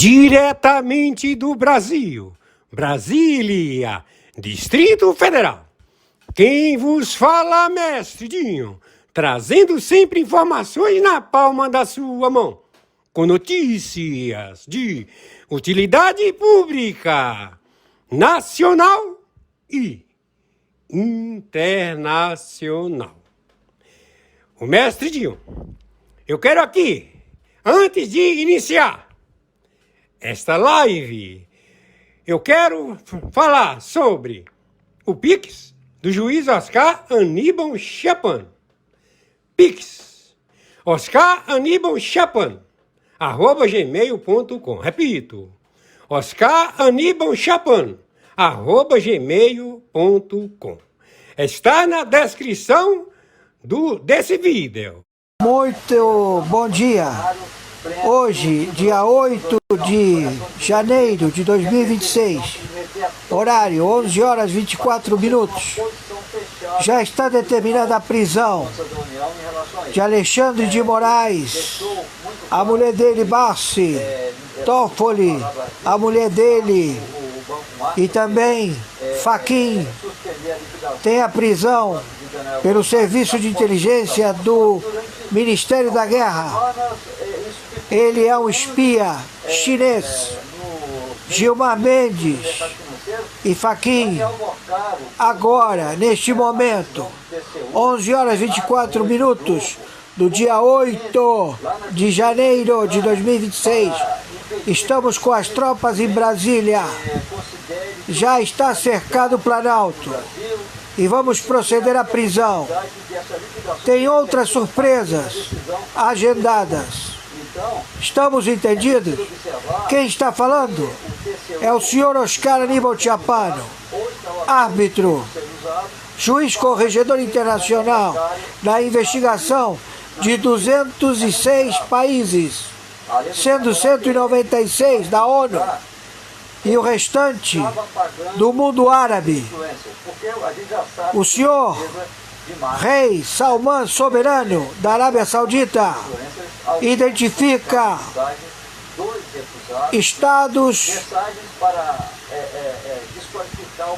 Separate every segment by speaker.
Speaker 1: Diretamente do Brasil, Brasília, Distrito Federal. Quem vos fala, mestre Dinho, trazendo sempre informações na palma da sua mão, com notícias de utilidade pública, nacional e internacional. O mestre Dinho, eu quero aqui, antes de iniciar esta live, eu quero falar sobre o Pix do juiz Oscar Aníbal Chapan. Pix, Oscar Aníbal Chapan, @gmail.com. Repito, Oscar Aníbal Chapan, @gmail.com. Está na descrição desse vídeo.
Speaker 2: Muito bom dia. Hoje, dia 8 de janeiro de 2026, horário 11 horas 24 minutos, já está determinada a prisão de Alexandre de Moraes, a mulher dele, Barsi Toffoli, a mulher dele, e também Fachin. Tem a prisão pelo Serviço de Inteligência do Ministério da Guerra. Ele é um espia chinês. Gilmar Mendes e Fachin, agora, neste momento, 11 horas 24 minutos do dia 8 de janeiro de 2026, estamos com as tropas em Brasília. Já está cercado o Planalto e vamos proceder à prisão. Tem outras surpresas agendadas. Estamos entendidos? Quem está falando é o senhor Oscar Aníbal Chapan, árbitro, juiz corregedor internacional na investigação de 206 países, sendo 196 da ONU e o restante do mundo árabe. O senhor Rei Salman Soberano da Arábia Saudita identifica Estados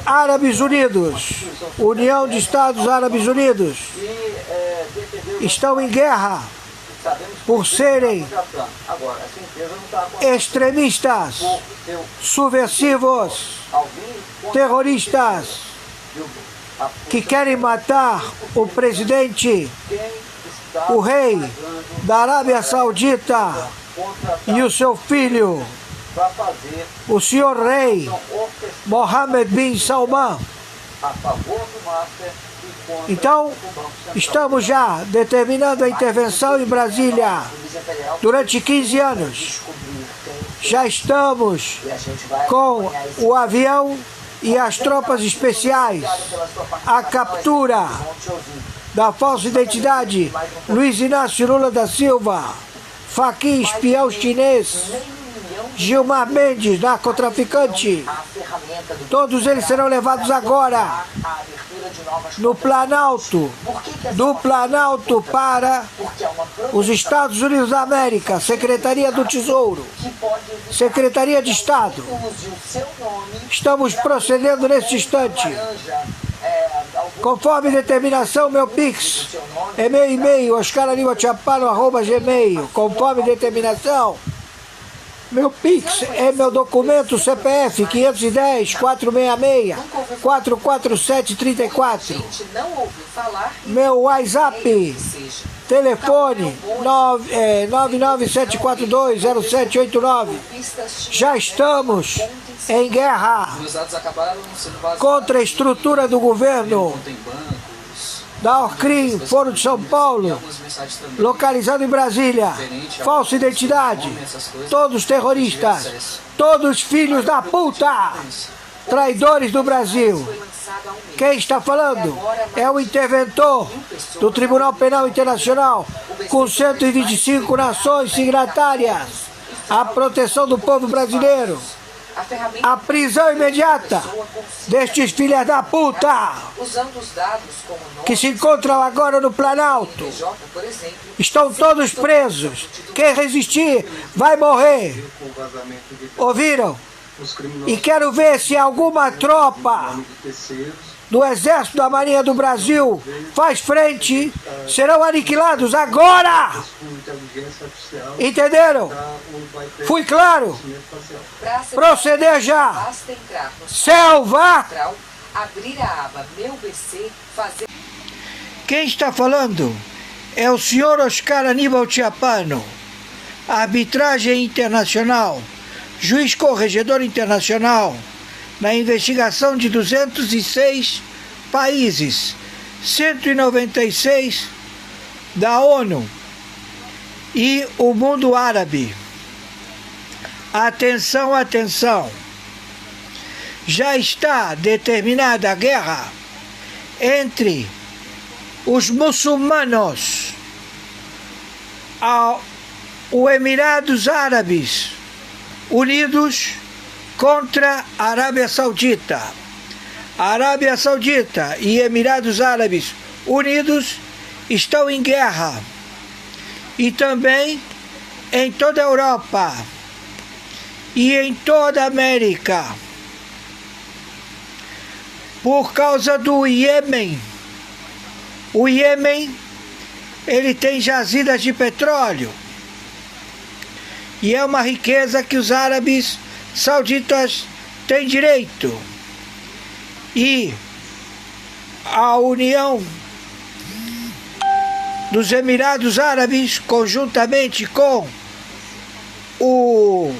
Speaker 2: Árabes Unidos, União de Estados Árabes Unidos, estão em guerra por serem extremistas, subversivos, terroristas, que querem matar o presidente, o rei da Arábia Saudita e o seu filho, o senhor rei Mohammed bin Salman. Então, estamos já determinando a intervenção em Brasília durante 15 anos. Já estamos com o avião e as tropas especiais. A captura da falsa identidade Luiz Inácio Lula da Silva, Fachin, espião chinês, Gilmar Mendes, narcotraficante. Todos eles serão levados agora no Planalto, do Planalto para os Estados Unidos da América, Secretaria do Tesouro, Secretaria de Estado. Estamos procedendo nesse instante. Conforme determinação, meu Pix é meu e-mail, oscaraníbalchapan@gmail. Conforme determinação, meu Pix é meu documento CPF 510-466-44734. Meu WhatsApp, telefone 997420789. Já estamos em guerra contra a estrutura do governo da Orcrim, Foro de São Paulo, localizado em Brasília. Falsa identidade, todos terroristas, todos filhos da puta, traidores do Brasil. Quem está falando é o interventor do Tribunal Penal Internacional, com 125 nações signatárias, a proteção do povo brasileiro. a prisão imediata destes filhos da puta que se encontram agora no Planalto. Estão todos presos. Quem resistir vai morrer. Ouviram? E quero ver se alguma tropa do Exército da Marinha do Brasil faz frente, serão aniquilados agora! Entenderam? Fui claro? Proceder já! Selva! Quem está falando é o senhor Oscar Aníbal Chiapano, arbitragem internacional, juiz corregedor internacional, na investigação de 206 países, 196 da ONU e o mundo árabe. Atenção, atenção! Já está determinada a guerra entre os muçulmanos, os Emirados Árabes Unidos contra a Arábia Saudita. A Arábia Saudita e Emirados Árabes Unidos estão em guerra. E também em toda a Europa e em toda a América. Por causa do Iêmen. O Iêmen, ele tem jazidas de petróleo. E é uma riqueza que os árabes sauditas têm direito. E a União dos Emirados Árabes, conjuntamente com o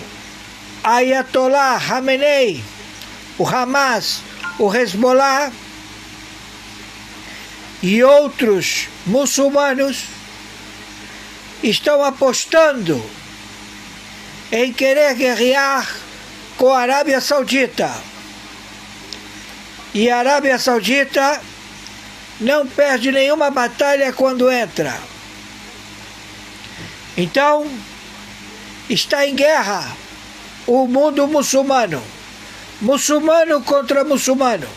Speaker 2: Ayatollah Khamenei, o Hamas, o Hezbollah e outros muçulmanos, estão apostando em querer guerrear com a Arábia Saudita. E a Arábia Saudita não perde nenhuma batalha quando entra. Então, está em guerra o mundo muçulmano. Muçulmano contra muçulmano.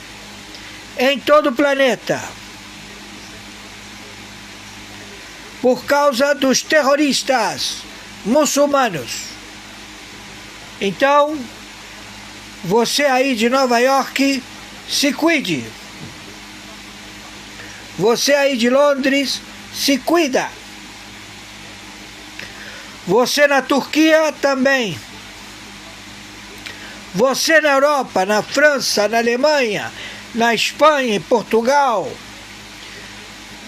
Speaker 2: Em todo o planeta. Por causa dos terroristas muçulmanos. Então, você aí de Nova York, se cuide. Você aí de Londres, se cuida. Você na Turquia também. Você na Europa, na França, na Alemanha, na Espanha, em Portugal,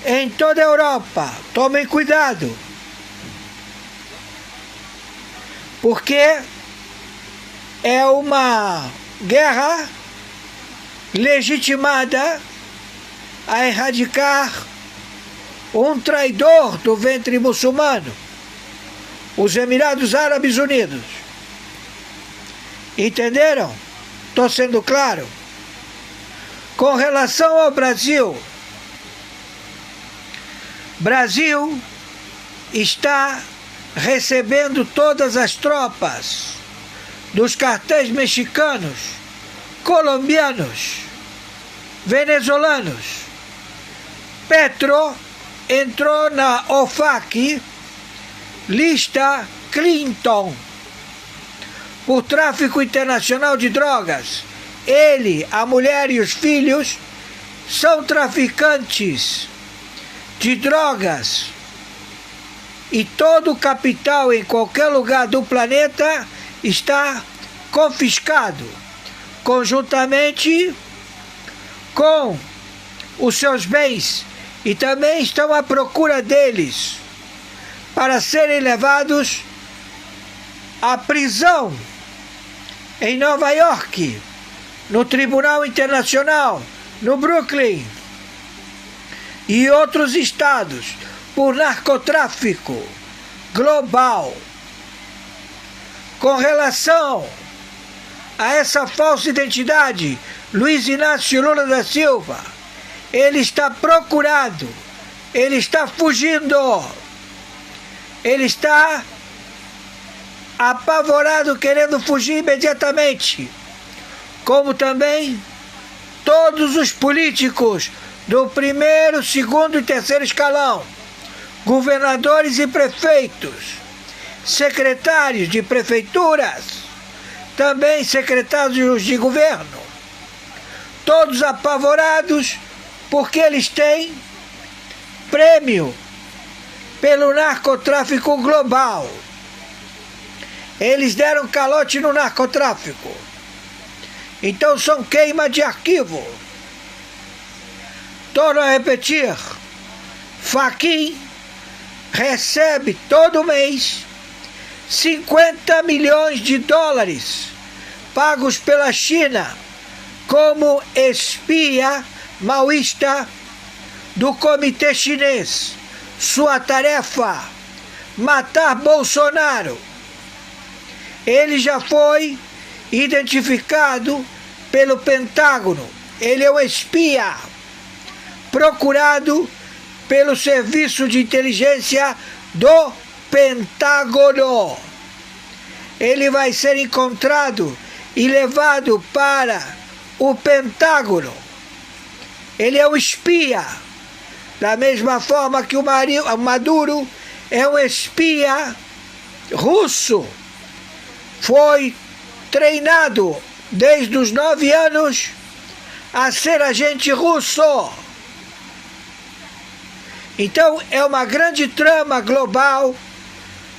Speaker 2: em toda a Europa, tomem cuidado. Porque é uma guerra legitimada a erradicar um traidor do ventre muçulmano, os Emirados Árabes Unidos. Entenderam? Estou sendo claro? Com relação ao Brasil, Brasil está recebendo todas as tropas dos cartéis mexicanos, colombianos, venezuelanos. Petro entrou na OFAC, lista Clinton, por tráfico internacional de drogas. Ele, a mulher e os filhos são traficantes de drogas. E todo o capital em qualquer lugar do planeta está confiscado, conjuntamente com os seus bens, e também estão à procura deles para serem levados à prisão em Nova York, no Tribunal Internacional, no Brooklyn e outros estados, por narcotráfico global. Com relação a essa falsa identidade, Luiz Inácio Lula da Silva, ele está procurado, ele está fugindo, ele está apavorado, querendo fugir imediatamente, como também todos os políticos do primeiro, segundo e terceiro escalão, governadores e prefeitos, secretários de prefeituras, também secretários de governo, todos apavorados porque eles têm prêmio pelo narcotráfico global. Eles deram calote no narcotráfico. Então são queima de arquivo. Torno a repetir, Fachin recebe todo mês 50 milhões de dólares pagos pela China como espia maoísta do Comitê Chinês. Sua tarefa, matar Bolsonaro. Ele já foi identificado pelo Pentágono. Ele é um espia procurado pelo Serviço de Inteligência do Pentágono. Ele vai ser encontrado e levado para o Pentágono. Ele é um espia, da mesma forma que o Maduro é um espia russo. Foi treinado desde os 9 anos a ser agente russo. Então é uma grande trama global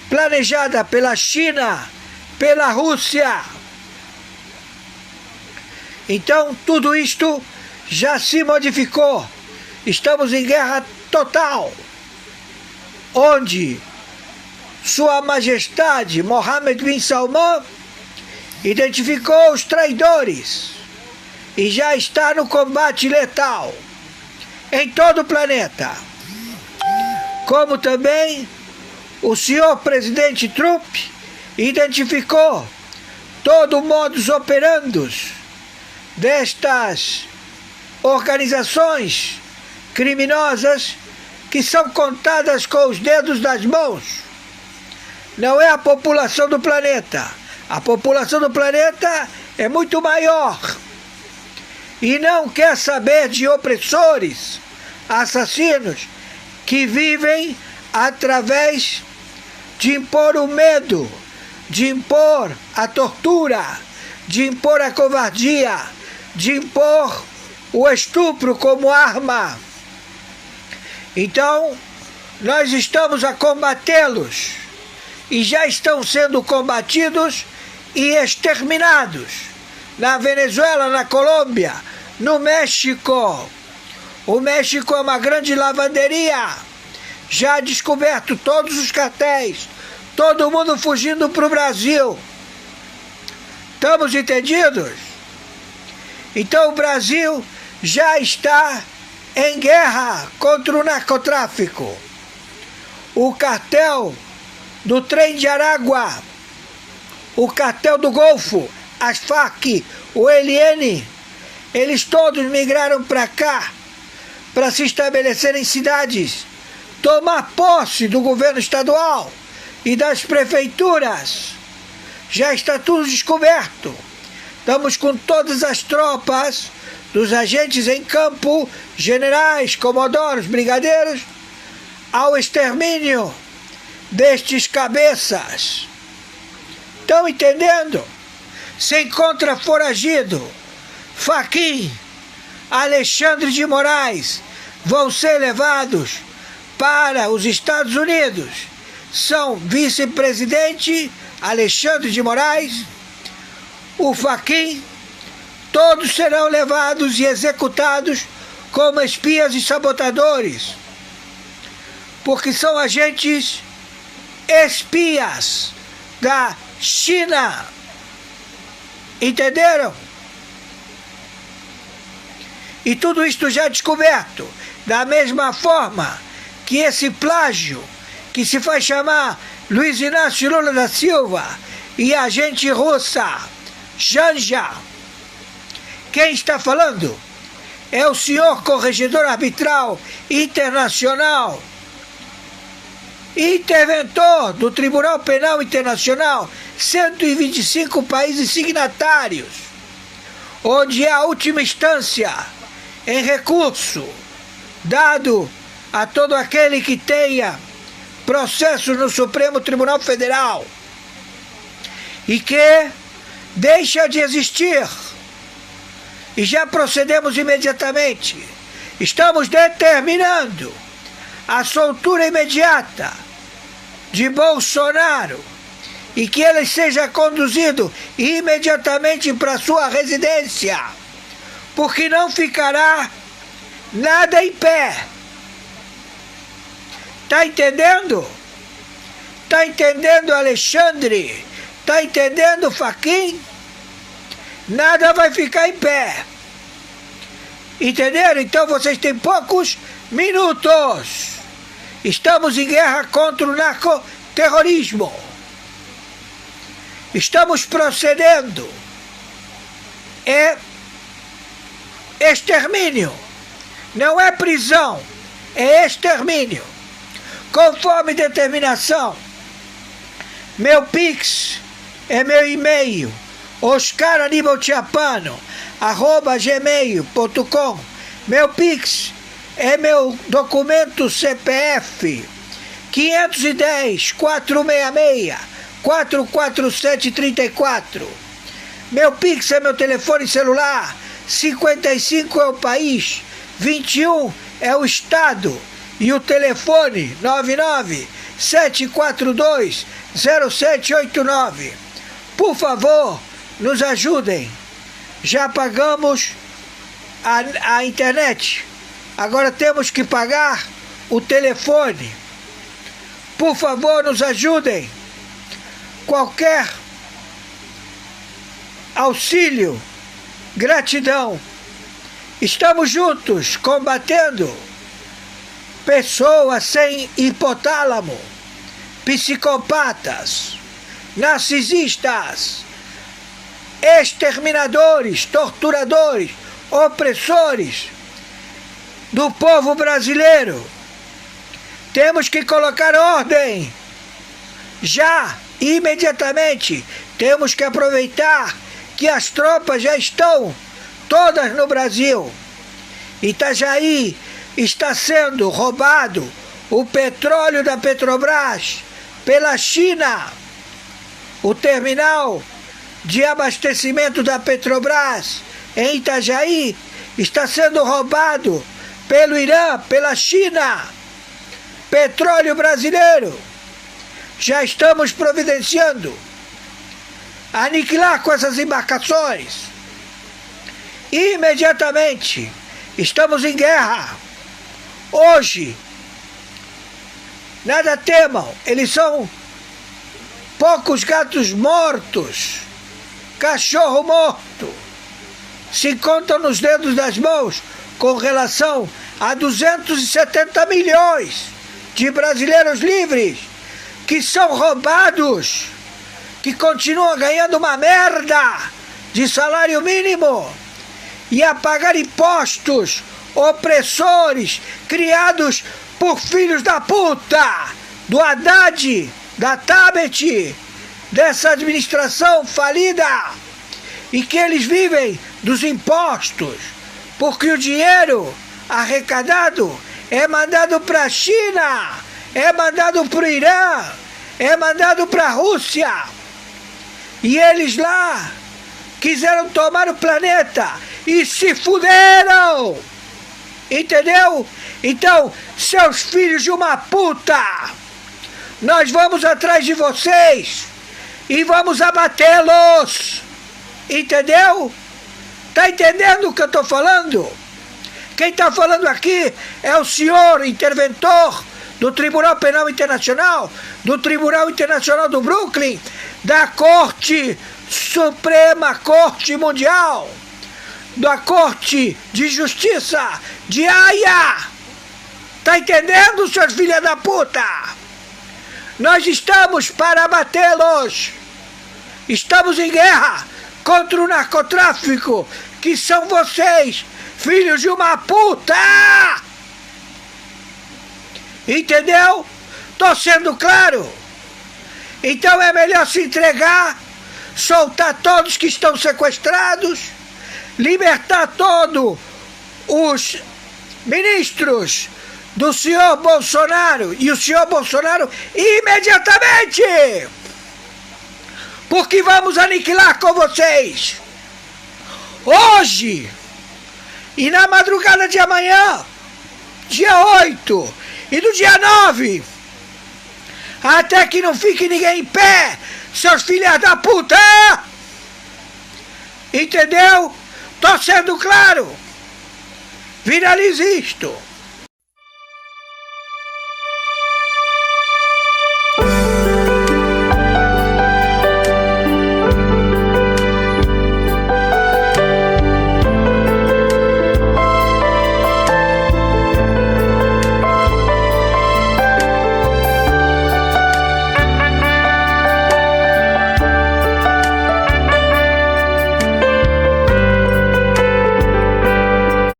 Speaker 2: planejada pela China, pela Rússia. Então tudo isto já se modificou. Estamos em guerra total, onde Sua Majestade Mohammed bin Salman identificou os traidores e já está no combate letal em todo o planeta. Como também o senhor presidente Trump identificou todo o modus operandi destas organizações criminosas que são contadas com os dedos das mãos. Não é a população do planeta. A população do planeta é muito maior e não quer saber de opressores, assassinos, que vivem através de impor o medo, de impor a tortura, de impor a covardia, de impor o estupro como arma. Então, nós estamos a combatê-los e já estão sendo combatidos e exterminados na Venezuela, na Colômbia, no México. O México é uma grande lavanderia, já descoberto todos os cartéis, todo mundo fugindo para o Brasil. Estamos entendidos? Então o Brasil já está em guerra contra o narcotráfico. O cartel do Trem de Aragua, o cartel do Golfo, as Farc, o ELN, eles todos migraram para cá para se estabelecer em cidades, tomar posse do governo estadual e das prefeituras. Já está tudo descoberto. Estamos com todas as tropas dos agentes em campo, generais, comodoros, brigadeiros, ao extermínio destes cabeças. Estão entendendo? Se encontra foragido. Fachin, Alexandre de Moraes vão ser levados para os Estados Unidos. São vice-presidente Alexandre de Moraes, o Fachin, todos serão levados e executados como espias e sabotadores, porque são agentes espias da China. Entenderam? E tudo isto já descoberto, da mesma forma que esse plágio, que se faz chamar Luiz Inácio Lula da Silva, e a agente russa, Janja. Quem está falando é o senhor corregedor arbitral internacional, interventor do Tribunal Penal Internacional 125 países signatários, onde é a última instância em recurso dado a todo aquele que tenha processo no Supremo Tribunal Federal e que deixa de existir. E já procedemos imediatamente. Estamos determinando a soltura imediata de Bolsonaro e que ele seja conduzido imediatamente para sua residência, porque não ficará nada em pé. Tá entendendo? Tá entendendo, Alexandre? Tá entendendo, Fachin? Nada vai ficar em pé. Entenderam? Então vocês têm poucos minutos. Estamos em guerra contra o narcoterrorismo. Estamos procedendo. É extermínio. Não é prisão. É extermínio. Conforme determinação. Meu Pix é meu e-mail. oscaranibaltiapano@gmail.com. Meu Pix é meu documento CPF 510-466-44734. Meu Pix é meu telefone celular. 55 é o país, 21 é o estado e o telefone 997420789. Por favor, nos ajudem. Já pagamos a internet. Agora temos que pagar o telefone. Por favor, nos ajudem. Qualquer auxílio, gratidão. Estamos juntos combatendo pessoas sem hipotálamo, psicopatas, narcisistas, exterminadores, torturadores, opressores do povo brasileiro. Temos que colocar ordem. Já, imediatamente, temos que aproveitar que as tropas já estão todas no Brasil. Itajaí está sendo roubado o petróleo da Petrobras pela China. O terminal de abastecimento da Petrobras em Itajaí está sendo roubado pelo Irã, pela China. Petróleo brasileiro. Já estamos providenciando aniquilar com essas embarcações. Imediatamente. Estamos em guerra. Hoje. Nada temam. Eles são poucos gatos mortos. Cachorro morto. Se contam nos dedos das mãos com relação a 270 milhões de brasileiros livres que são roubados, que continuam ganhando uma merda de salário mínimo e a pagar impostos opressores criados por filhos da puta, do Haddad, da Tabet, dessa administração falida, e que eles vivem dos impostos, porque o dinheiro arrecadado é mandado para a China, é mandado para o Irã, é mandado para a Rússia. E eles lá quiseram tomar o planeta e se fuderam. Entendeu? Então, seus filhos de uma puta, nós vamos atrás de vocês e vamos abatê-los. Entendeu? Tá entendendo o que eu tô falando? Quem tá falando aqui é o senhor interventor do Tribunal Penal Internacional, do Tribunal Internacional do Brooklyn, da Corte Suprema, Corte Mundial, da Corte de Justiça de Haia. Tá entendendo, seus filhos da puta? Nós estamos para abatê-los. Estamos em guerra contra o narcotráfico, que são vocês, filhos de uma puta! Entendeu? Tô sendo claro? Então é melhor se entregar, soltar todos que estão sequestrados, libertar todos os ministros do senhor Bolsonaro e o senhor Bolsonaro imediatamente, porque vamos aniquilar com vocês hoje e na madrugada de amanhã, dia 8 e do dia 9, até que não fique ninguém em pé, seus filhos da puta! Entendeu? Tô sendo claro. Viralize isto.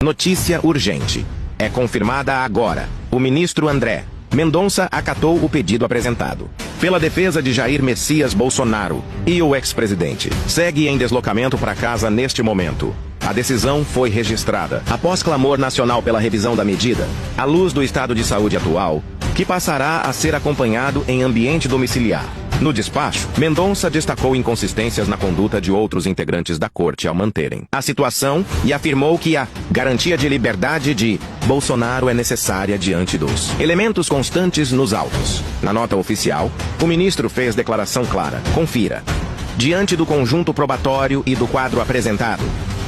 Speaker 3: Notícia urgente. É confirmada agora. O ministro André Mendonça acatou o pedido apresentado pela defesa de Jair Messias Bolsonaro e o ex-presidente segue em deslocamento para casa neste momento. A decisão foi registrada após clamor nacional pela revisão da medida, à luz do estado de saúde atual, que passará a ser acompanhado em ambiente domiciliar. No despacho, Mendonça destacou inconsistências na conduta de outros integrantes da corte ao manterem a situação e afirmou que a garantia de liberdade de Bolsonaro é necessária diante dos elementos constantes nos autos. Na nota oficial, o ministro fez declaração clara. Confira. Diante do conjunto probatório e do quadro apresentado,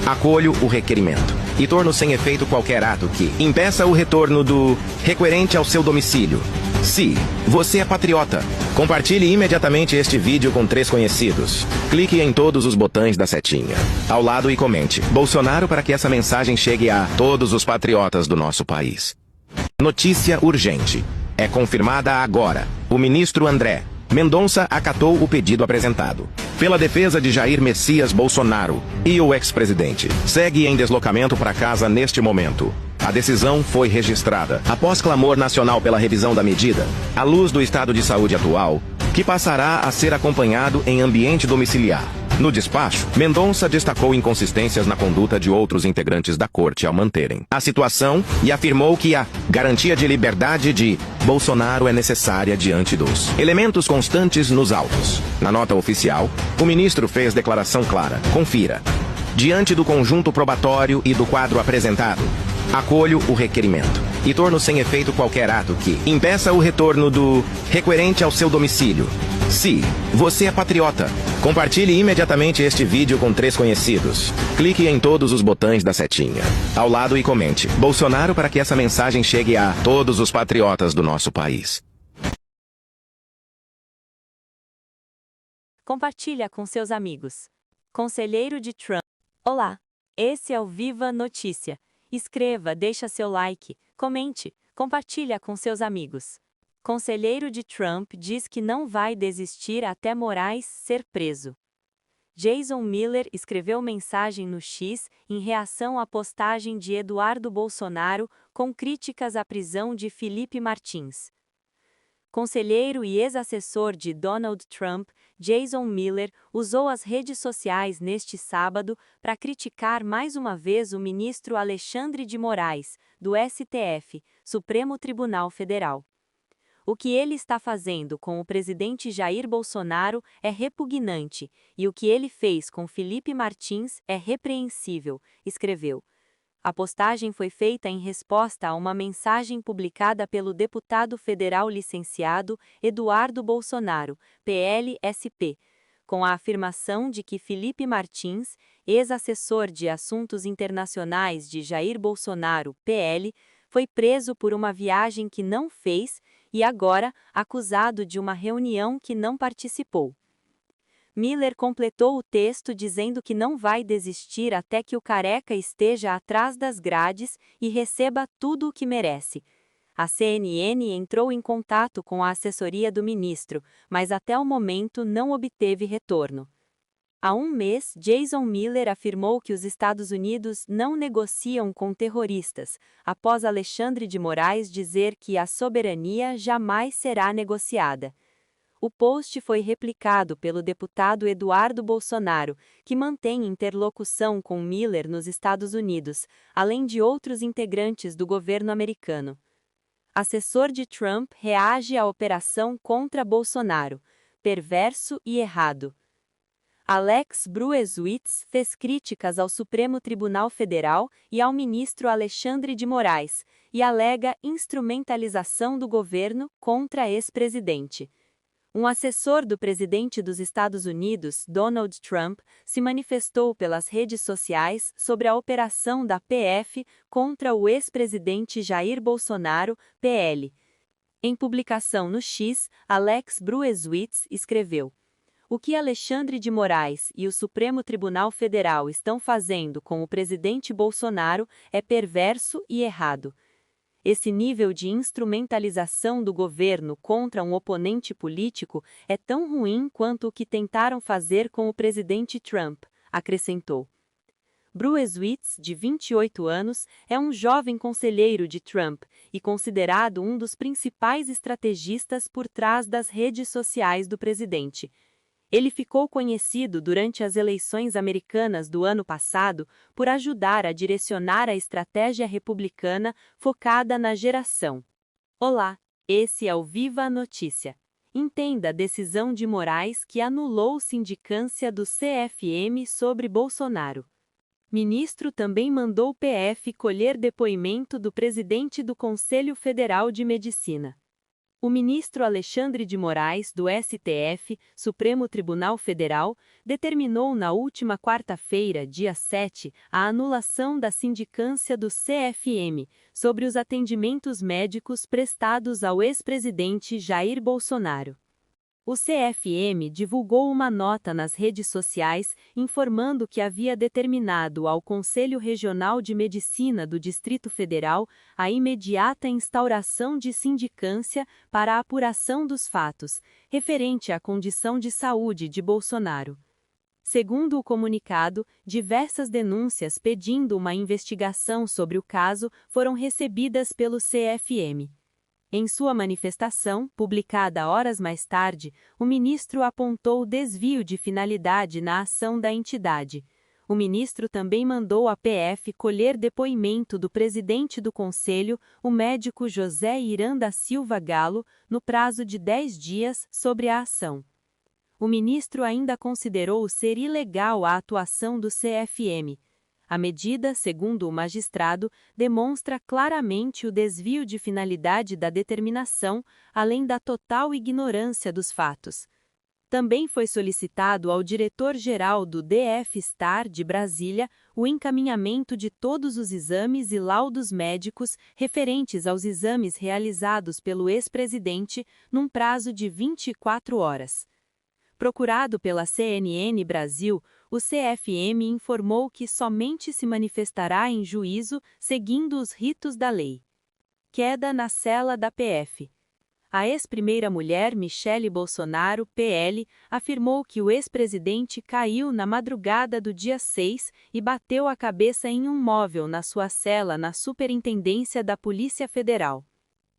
Speaker 3: acolho o requerimento e torno sem efeito qualquer ato que impeça o retorno do requerente ao seu domicílio. Se você é patriota, compartilhe imediatamente este vídeo com 3 conhecidos. Clique em todos os botões da setinha ao lado e comente Bolsonaro para que essa mensagem chegue a todos os patriotas do nosso país. Notícia urgente. É confirmada agora. O ministro André Mendonça acatou o pedido apresentado pela defesa de Jair Messias Bolsonaro e o ex-presidente segue em deslocamento para casa neste momento. A decisão foi registrada após clamor nacional pela revisão da medida, à luz do estado de saúde atual, que passará a ser acompanhado em ambiente domiciliar. No despacho, Mendonça destacou inconsistências na conduta de outros integrantes da corte ao manterem a situação e afirmou que a garantia de liberdade de Bolsonaro é necessária diante dos elementos constantes nos autos. Na nota oficial, o ministro fez declaração clara. Confira. Diante do conjunto probatório e do quadro apresentado, acolho o requerimento e torno sem efeito qualquer ato que impeça o retorno do requerente ao seu domicílio. Se você é patriota, compartilhe imediatamente este vídeo com 3 conhecidos. Clique em todos os botões da setinha ao lado e comente Bolsonaro para que essa mensagem chegue a todos os patriotas do nosso país.
Speaker 4: Compartilha com seus amigos. Conselheiro de Trump. Olá, esse é o Viva Notícia. Escreva, deixa seu like, comente, compartilha com seus amigos. Conselheiro de Trump diz que não vai desistir até Moraes ser preso. Jason Miller escreveu mensagem no X em reação à postagem de Eduardo Bolsonaro com críticas à prisão de Felipe Martins. Conselheiro e ex-assessor de Donald Trump, Jason Miller, usou as redes sociais neste sábado para criticar mais uma vez o ministro Alexandre de Moraes, do STF, Supremo Tribunal Federal. O que ele está fazendo com o presidente Jair Bolsonaro é repugnante, e o que ele fez com Felipe Martins é repreensível, escreveu. A postagem foi feita em resposta a uma mensagem publicada pelo deputado federal licenciado Eduardo Bolsonaro, PL-SP, com a afirmação de que Felipe Martins, ex-assessor de assuntos internacionais de Jair Bolsonaro, PL, foi preso por uma viagem que não fez e agora acusado de uma reunião que não participou. Miller completou o texto dizendo que não vai desistir até que o careca esteja atrás das grades e receba tudo o que merece. A CNN entrou em contato com a assessoria do ministro, mas até o momento não obteve retorno. Há um mês, Jason Miller afirmou que os Estados Unidos não negociam com terroristas, após Alexandre de Moraes dizer que a soberania jamais será negociada. O post foi replicado pelo deputado Eduardo Bolsonaro, que mantém interlocução com Miller nos Estados Unidos, além de outros integrantes do governo americano. Assessor de Trump reage à operação contra Bolsonaro. Perverso e errado. Alex Brueswitz fez críticas ao Supremo Tribunal Federal e ao ministro Alexandre de Moraes, e alega instrumentalização do governo contra ex-presidente. Um assessor do presidente dos Estados Unidos, Donald Trump, se manifestou pelas redes sociais sobre a operação da PF contra o ex-presidente Jair Bolsonaro, PL. Em publicação no X, Alex Brueswitz escreveu: "O que Alexandre de Moraes e o Supremo Tribunal Federal estão fazendo com o presidente Bolsonaro é perverso e errado. Esse nível de instrumentalização do governo contra um oponente político é tão ruim quanto o que tentaram fazer com o presidente Trump", acrescentou. Brueswitz, de 28 anos, é um jovem conselheiro de Trump e considerado um dos principais estrategistas por trás das redes sociais do presidente. Ele ficou conhecido durante as eleições americanas do ano passado por ajudar a direcionar a estratégia republicana focada na geração. Olá, esse é o Viva a Notícia. Entenda a decisão de Moraes que anulou sindicância do CFM sobre Bolsonaro. Ministro também mandou o PF colher depoimento do presidente do Conselho Federal de Medicina. O ministro Alexandre de Moraes, do STF, Supremo Tribunal Federal, determinou na última quarta-feira, dia 7, a anulação da sindicância do CFM sobre os atendimentos médicos prestados ao ex-presidente Jair Bolsonaro. O CFM divulgou uma nota nas redes sociais informando que havia determinado ao Conselho Regional de Medicina do Distrito Federal a imediata instauração de sindicância para a apuração dos fatos, referente à condição de saúde de Bolsonaro. Segundo o comunicado, diversas denúncias pedindo uma investigação sobre o caso foram recebidas pelo CFM. Em sua manifestação, publicada horas mais tarde, o ministro apontou desvio de finalidade na ação da entidade. O ministro também mandou a PF colher depoimento do presidente do Conselho, o médico José Irã da Silva Galo, no prazo de 10 dias, sobre a ação. O ministro ainda considerou ser ilegal a atuação do CFM. A medida, segundo o magistrado, demonstra claramente o desvio de finalidade da determinação, além da total ignorância dos fatos. Também foi solicitado ao diretor-geral do DF-STAR de Brasília o encaminhamento de todos os exames e laudos médicos referentes aos exames realizados pelo ex-presidente num prazo de 24 horas. Procurado pela CNN Brasil, o CFM informou que somente se manifestará em juízo seguindo os ritos da lei. Queda na cela da PF. A ex-primeira-mulher Michele Bolsonaro, PL, afirmou que o ex-presidente caiu na madrugada do dia 6 e bateu a cabeça em um móvel na sua cela na Superintendência da Polícia Federal.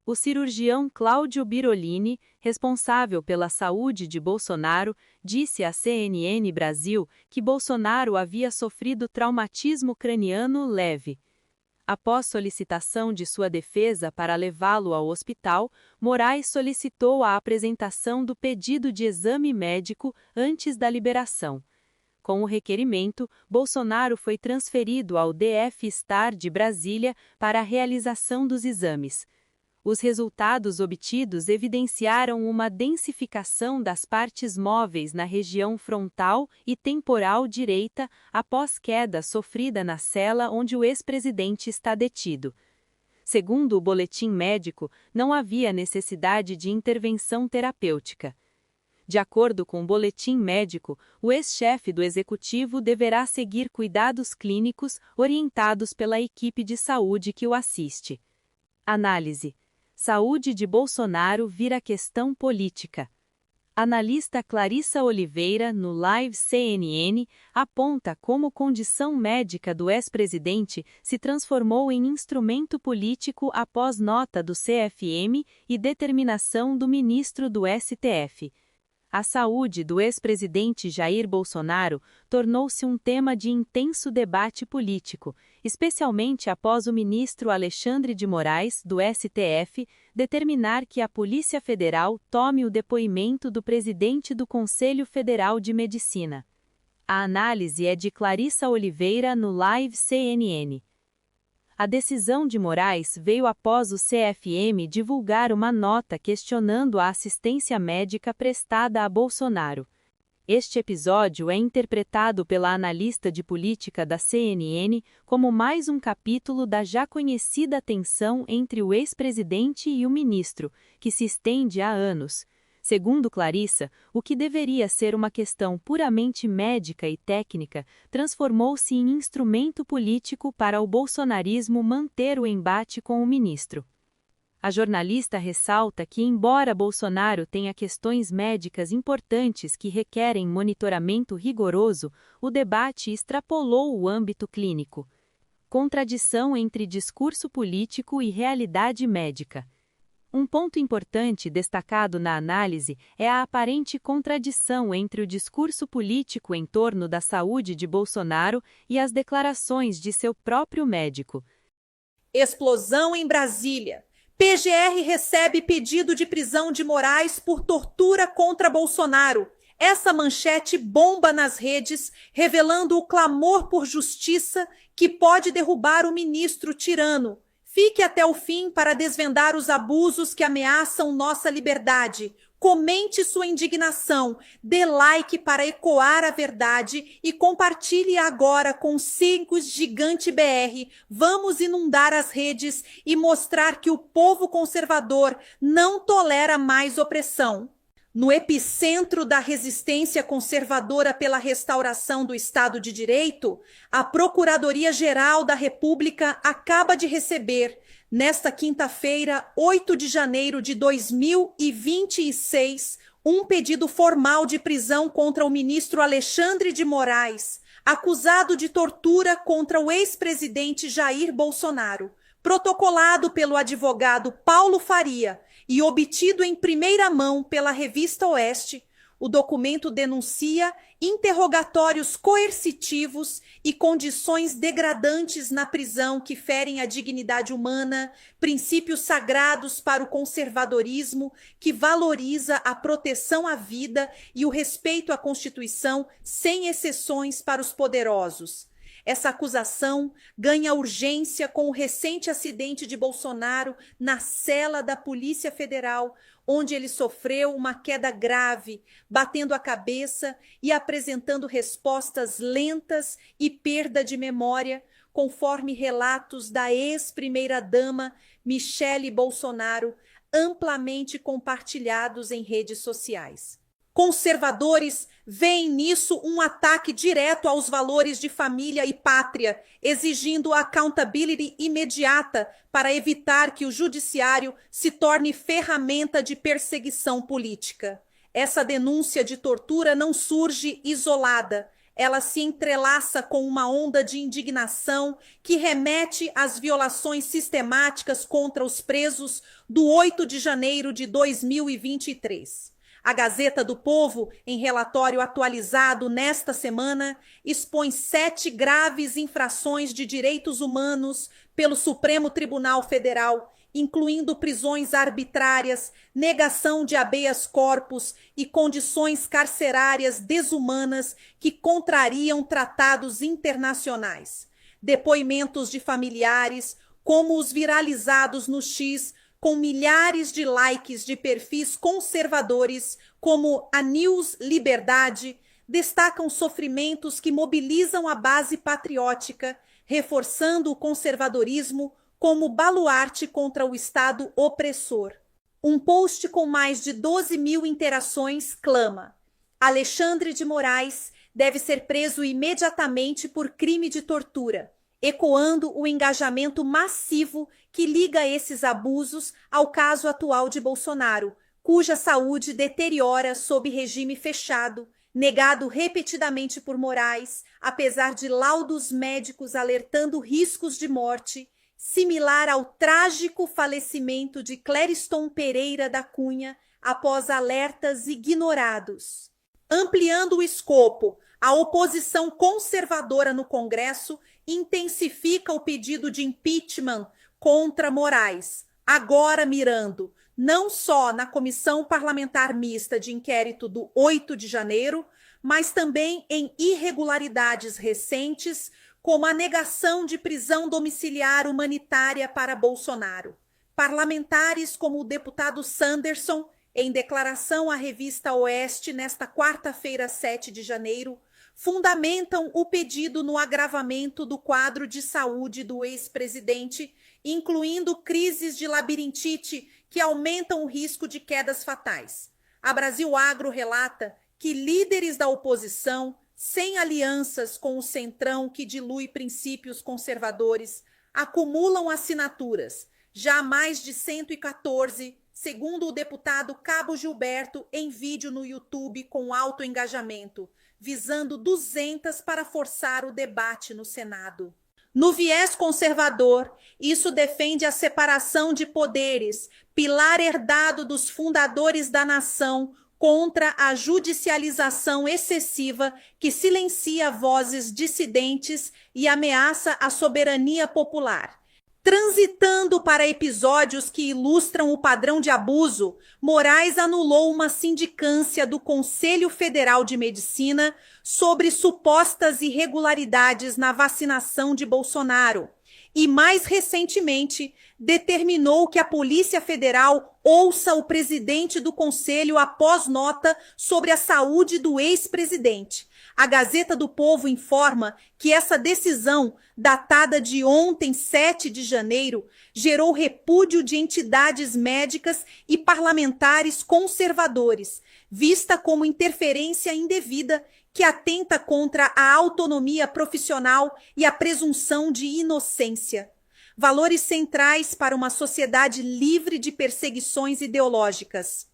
Speaker 4: O cirurgião Cláudio Birolini, responsável pela saúde de Bolsonaro, disse à CNN Brasil que Bolsonaro havia sofrido traumatismo craniano leve. Após solicitação de sua defesa para levá-lo ao hospital, Moraes solicitou a apresentação do pedido de exame médico antes da liberação. Com o requerimento, Bolsonaro foi transferido ao DF-STAR de Brasília para a realização dos exames. Os resultados obtidos evidenciaram uma densificação das partes móveis na região frontal e temporal direita após queda sofrida na cela onde o ex-presidente está detido. Segundo o boletim médico, não havia necessidade de intervenção terapêutica. De acordo com o boletim médico, o ex-chefe do executivo deverá seguir cuidados clínicos orientados pela equipe de saúde que o assiste. Análise. Saúde de Bolsonaro vira questão política. Analista Clarissa Oliveira, no Live CNN, aponta como condição médica do ex-presidente se transformou em instrumento político após nota do CFM e determinação do ministro do STF. A saúde do ex-presidente Jair Bolsonaro tornou-se um tema de intenso debate político, especialmente após o ministro Alexandre de Moraes, do STF, determinar que a Polícia Federal tome o depoimento do presidente do Conselho Federal de Medicina. A análise é de Clarissa Oliveira no Live CNN. A decisão de Moraes veio após o CFM divulgar uma nota questionando a assistência médica prestada a Bolsonaro. Este episódio é interpretado pela analista de política da CNN como mais um capítulo da já conhecida tensão entre o ex-presidente e o ministro, que se estende há anos. Segundo Clarissa, o que deveria ser uma questão puramente médica e técnica transformou-se em instrumento político para o bolsonarismo manter o embate com o ministro. A jornalista ressalta que, embora Bolsonaro tenha questões médicas importantes que requerem monitoramento rigoroso, o debate extrapolou o âmbito clínico. Contradição entre discurso político e realidade médica. Um ponto importante destacado na análise é a aparente contradição entre o discurso político em torno da saúde de Bolsonaro e as declarações de seu próprio médico.
Speaker 5: Explosão em Brasília. PGR recebe pedido de prisão de Moraes por tortura contra Bolsonaro. Essa manchete bomba nas redes, revelando o clamor por justiça que pode derrubar o ministro tirano. Fique até o fim para desvendar os abusos que ameaçam nossa liberdade. Comente sua indignação, dê like para ecoar a verdade e compartilhe agora com os Círculos Gigante BR. Vamos inundar as redes e mostrar que o povo conservador não tolera mais opressão. No epicentro da resistência conservadora pela restauração do Estado de Direito, a Procuradoria-Geral da República acaba de receber, nesta quinta-feira, 8 de janeiro de 2026, um pedido formal de prisão contra o ministro Alexandre de Moraes, acusado de tortura contra o ex-presidente Jair Bolsonaro, protocolado pelo advogado Paulo Faria, e obtido em primeira mão pela Revista Oeste. O documento denuncia interrogatórios coercitivos e condições degradantes na prisão que ferem a dignidade humana, princípios sagrados para o conservadorismo que valoriza a proteção à vida e o respeito à Constituição sem exceções para os poderosos. Essa acusação ganha urgência com o recente acidente de Bolsonaro na cela da Polícia Federal, onde ele sofreu uma queda grave, batendo a cabeça e apresentando respostas lentas e perda de memória, conforme relatos da ex-primeira-dama Michele Bolsonaro, amplamente compartilhados em redes sociais. Conservadores veem nisso um ataque direto aos valores de família e pátria, exigindo accountability imediata para evitar que o judiciário se torne ferramenta de perseguição política. Essa denúncia de tortura não surge isolada. Ela se entrelaça com uma onda de indignação que remete às violações sistemáticas contra os presos do 8 de janeiro de 2023. A Gazeta do Povo, em relatório atualizado nesta semana, expõe 7 graves infrações de direitos humanos pelo Supremo Tribunal Federal, incluindo prisões arbitrárias, negação de habeas corpus e condições carcerárias desumanas que contrariam tratados internacionais. Depoimentos de familiares, como os viralizados no X, com milhares de likes de perfis conservadores, como a News Liberdade, destacam sofrimentos que mobilizam a base patriótica, reforçando o conservadorismo como baluarte contra o Estado opressor. Um post com mais de 12 mil interações clama: Alexandre de Moraes deve ser preso imediatamente por crime de tortura, ecoando o engajamento massivo que liga esses abusos ao caso atual de Bolsonaro, cuja saúde deteriora sob regime fechado, negado repetidamente por Moraes, apesar de laudos médicos alertando riscos de morte, similar ao trágico falecimento de Clériston Pereira da Cunha após alertas ignorados. Ampliando o escopo, a oposição conservadora no Congresso intensifica o pedido de impeachment contra Moraes, agora mirando não só na Comissão Parlamentar Mista de Inquérito do 8 de janeiro, mas também em irregularidades recentes, como a negação de prisão domiciliar humanitária para Bolsonaro. Parlamentares como o deputado Sanderson, em declaração à revista Oeste nesta quarta-feira, 7 de janeiro, fundamentam o pedido no agravamento do quadro de saúde do ex-presidente, incluindo crises de labirintite que aumentam o risco de quedas fatais. A Brasil Agro relata que líderes da oposição, sem alianças com o centrão que dilui princípios conservadores, acumulam assinaturas, já mais de 114, segundo o deputado Cabo Gilberto, em vídeo no YouTube com alto engajamento, visando 200 para forçar o debate no Senado. No viés conservador, isso defende a separação de poderes, pilar herdado dos fundadores da nação, contra a judicialização excessiva que silencia vozes dissidentes e ameaça a soberania popular. Transitando para episódios que ilustram o padrão de abuso, Moraes anulou uma sindicância do Conselho Federal de Medicina sobre supostas irregularidades na vacinação de Bolsonaro e, mais recentemente, determinou que a Polícia Federal ouça o presidente do Conselho após nota sobre a saúde do ex-presidente. A Gazeta do Povo informa que essa decisão, datada de ontem, 7 de janeiro, gerou repúdio de entidades médicas e parlamentares conservadores, vista como interferência indevida que atenta contra a autonomia profissional e a presunção de inocência. Valores centrais para uma sociedade livre de perseguições ideológicas.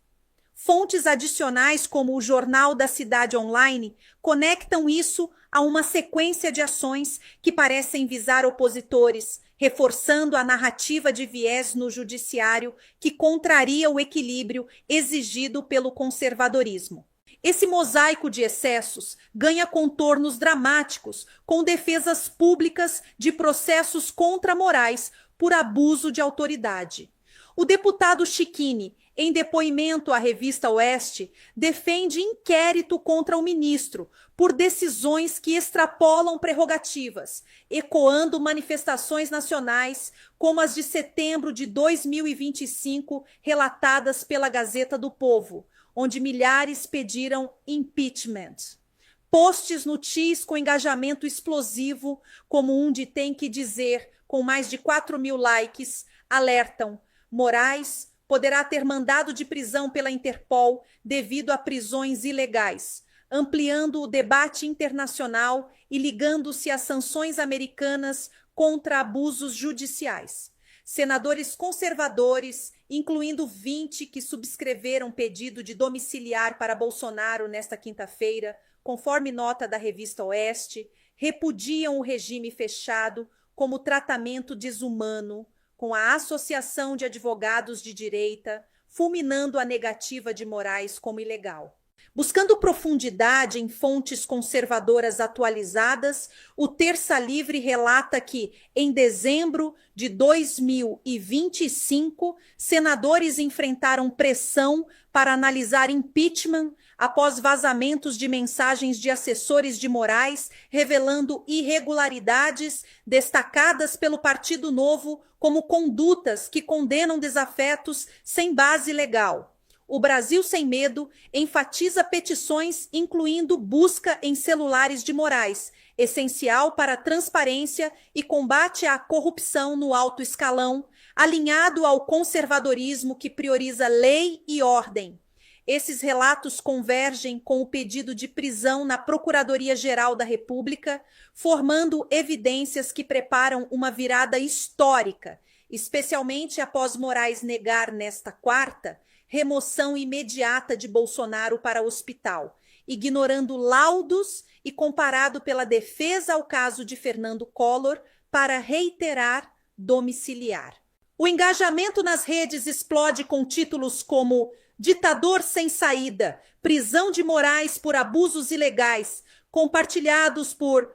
Speaker 5: Fontes adicionais, como o Jornal da Cidade Online, conectam isso a uma sequência de ações que parecem visar opositores, reforçando a narrativa de viés no judiciário que contraria o equilíbrio exigido pelo conservadorismo. Esse mosaico de excessos ganha contornos dramáticos, com defesas públicas de processos contra Moraes por abuso de autoridade. O deputado Chiquini, em depoimento à revista Oeste, defende inquérito contra o ministro por decisões que extrapolam prerrogativas, ecoando manifestações nacionais como as de setembro de 2025 relatadas pela Gazeta do Povo, onde milhares pediram impeachment. Posts no X com engajamento explosivo, como um de Tem que Dizer, com mais de 4.000 likes, alertam: Moraes poderá ter mandado de prisão pela Interpol devido a prisões ilegais, ampliando o debate internacional e ligando-se às sanções americanas contra abusos judiciais. Senadores conservadores, incluindo 20 que subscreveram pedido de domiciliar para Bolsonaro nesta quinta-feira, conforme nota da revista Oeste, repudiam o regime fechado como tratamento desumano, com a Associação de Advogados de Direita fulminando a negativa de Moraes como ilegal. Buscando profundidade em fontes conservadoras atualizadas, o Terça Livre relata que, em dezembro de 2025, senadores enfrentaram pressão para analisar impeachment após vazamentos de mensagens de assessores de Moraes revelando irregularidades destacadas pelo Partido Novo como condutas que condenam desafetos sem base legal. O Brasil Sem Medo enfatiza petições incluindo busca em celulares de Moraes, essencial para a transparência e combate à corrupção no alto escalão, alinhado ao conservadorismo que prioriza lei e ordem. Esses relatos convergem com o pedido de prisão na Procuradoria-Geral da República, formando evidências que preparam uma virada histórica, especialmente após Moraes negar nesta quarta remoção imediata de Bolsonaro para o hospital, ignorando laudos e comparado pela defesa ao caso de Fernando Collor para reiterar domiciliar. O engajamento nas redes explode com títulos como Ditador sem saída, prisão de Moraes por abusos ilegais, compartilhados por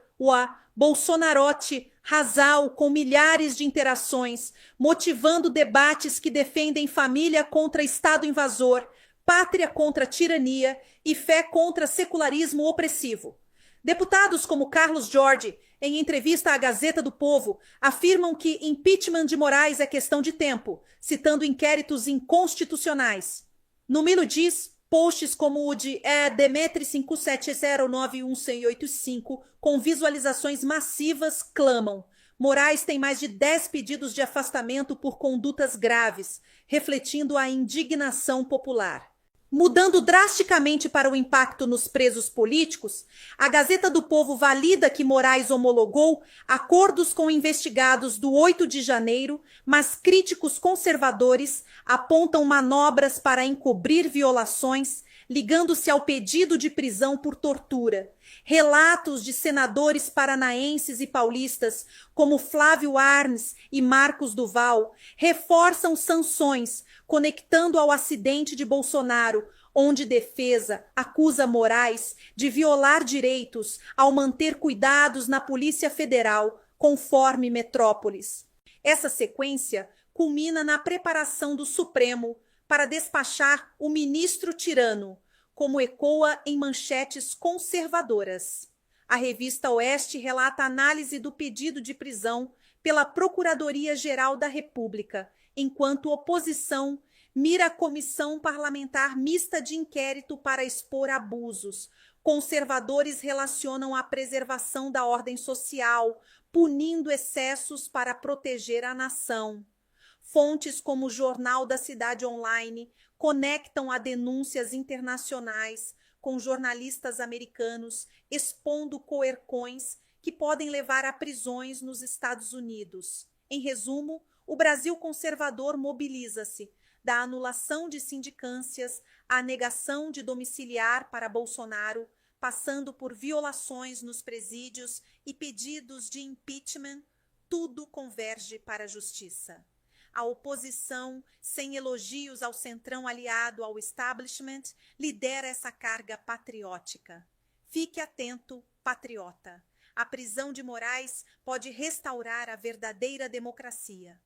Speaker 5: Bolsonarote Razal, com milhares de interações, motivando debates que defendem família contra Estado invasor, pátria contra tirania e fé contra secularismo opressivo. Deputados como Carlos Jorge, em entrevista à Gazeta do Povo, afirmam que impeachment de Moraes é questão de tempo, citando inquéritos inconstitucionais. No Milo diz, posts como o de Demetri 5709185, com visualizações massivas, clamam: Moraes tem mais de 10 pedidos de afastamento por condutas graves, refletindo a indignação popular. Mudando drasticamente para o impacto nos presos políticos, a Gazeta do Povo valida que Moraes homologou acordos com investigados do 8 de janeiro, mas críticos conservadores apontam manobras para encobrir violações, ligando-se ao pedido de prisão por tortura. Relatos de senadores paranaenses e paulistas, como Flávio Arnes e Marcos Duval, reforçam sanções, conectando ao acidente de Bolsonaro, onde defesa acusa Moraes de violar direitos ao manter cuidados na Polícia Federal, conforme Metrópolis. Essa sequência culmina na preparação do Supremo para despachar o ministro tirano, como ecoa em manchetes conservadoras. A revista Oeste relata a análise do pedido de prisão pela Procuradoria-Geral da República, enquanto oposição mira a Comissão Parlamentar Mista de Inquérito para expor abusos. Conservadores relacionam a preservação da ordem social, punindo excessos para proteger a nação. Fontes como o Jornal da Cidade Online conectam a denúncias internacionais com jornalistas americanos expondo coercões que podem levar a prisões nos Estados Unidos. Em resumo, o Brasil conservador mobiliza-se da anulação de sindicâncias à negação de domiciliar para Bolsonaro, passando por violações nos presídios e pedidos de impeachment, tudo converge para a justiça. A oposição, sem elogios ao centrão aliado ao establishment, lidera essa carga patriótica. Fique atento, patriota. A prisão de Moraes pode restaurar a verdadeira democracia.